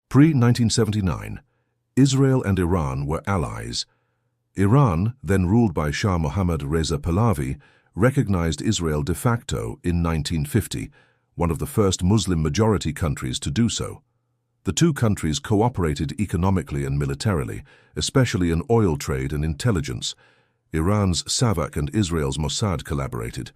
Pre-1979, Israel and Iran were allies. Iran, then ruled by Shah Mohammad Reza Pahlavi, recognized Israel de facto in 1950, one of the first Muslim-majority countries to do so. The two countries cooperated economically and militarily, especially in oil trade and intelligence. Iran's SAVAK and Israel's Mossad collaborated.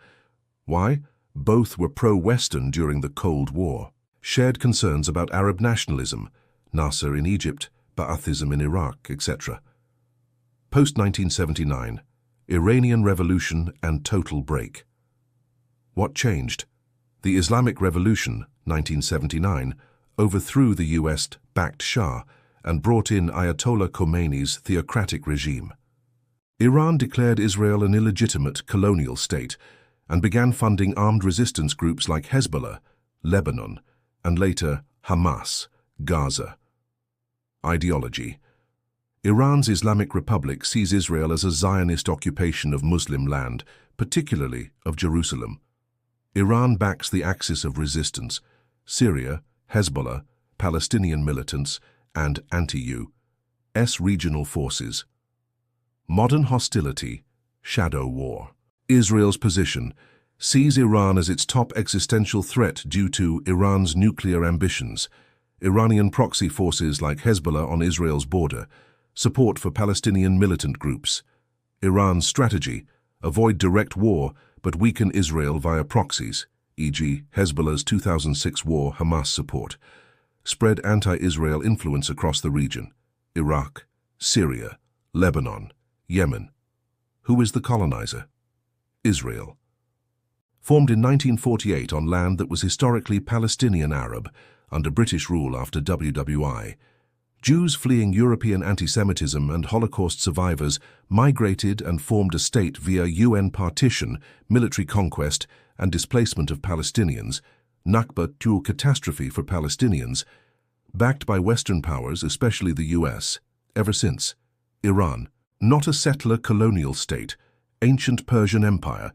Why? Both were pro-Western during the Cold War. Shared concerns about Arab nationalism, Nasser in Egypt, Ba'athism in Iraq, etc. Post-1979, Iranian Revolution and total break. What changed? The Islamic Revolution, 1979, overthrew the US-backed Shah and brought in Ayatollah Khomeini's theocratic regime. Iran declared Israel an illegitimate colonial state and began funding armed resistance groups like Hezbollah, Lebanon, and later Hamas, Gaza. Ideology. Iran's Islamic Republic sees Israel as a Zionist occupation of Muslim land, particularly of Jerusalem. Iran backs the axis of resistance: Syria, Hezbollah, Palestinian militants, and anti-US regional forces. Modern hostility, shadow war. Israel's position sees Iran as its top existential threat due to Iran's nuclear ambitions, Iranian proxy forces like Hezbollah on Israel's border, support for Palestinian militant groups. Iran's strategy: avoid direct war but weaken Israel via proxies, e.g. Hezbollah's 2006 war Hamas support. Spread anti-Israel influence across the region: Iraq, Syria, Lebanon, Yemen. Who is the colonizer? Israel. Formed in 1948 on land that was historically Palestinian Arab, under British rule after WWI, Jews fleeing European anti-Semitism and Holocaust survivors migrated and formed a state via UN partition, military conquest, and displacement of Palestinians, Nakba dual catastrophe for Palestinians, backed by Western powers, especially the US, ever since. Iran, not a settler colonial state, ancient Persian Empire,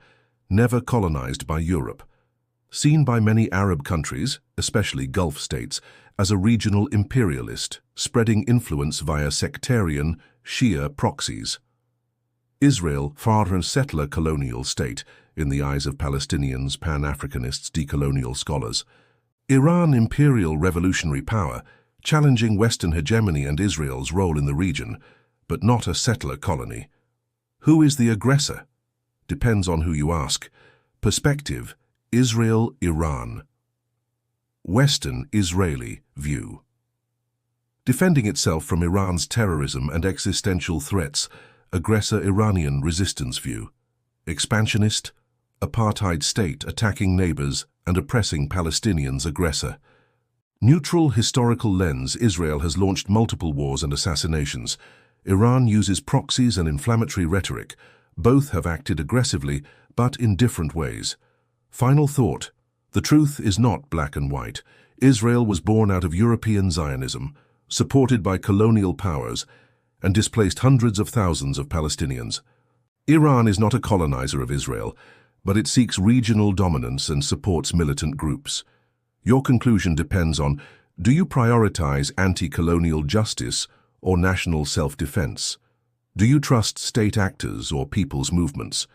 never colonized by Europe. Seen by many Arab countries, especially Gulf states, as a regional imperialist, spreading influence via sectarian, Shia proxies. Israel, foreign settler colonial state, in the eyes of Palestinians, Pan-Africanists, decolonial scholars. Iran, imperial revolutionary power, challenging Western hegemony and Israel's role in the region, but not a settler colony. Who is the aggressor? Depends on who you ask. Perspective: Israel, Iran. Western Israeli view. Defending itself from Iran's terrorism and existential threats, aggressor Iranian resistance view. Expansionist, apartheid state attacking neighbors and oppressing Palestinians, aggressor. Neutral historical lens: Israel has launched multiple wars and assassinations. Iran uses proxies and inflammatory rhetoric. Both have acted aggressively, but in different ways. Final thought: the truth is not black and white. Israel was born out of European Zionism, supported by colonial powers, and displaced hundreds of thousands of Palestinians. Iran is not a colonizer of Israel, but it seeks regional dominance and supports militant groups. Your conclusion depends on: do you prioritize anti-colonial justice or national self-defense? Do you trust state actors or people's movements?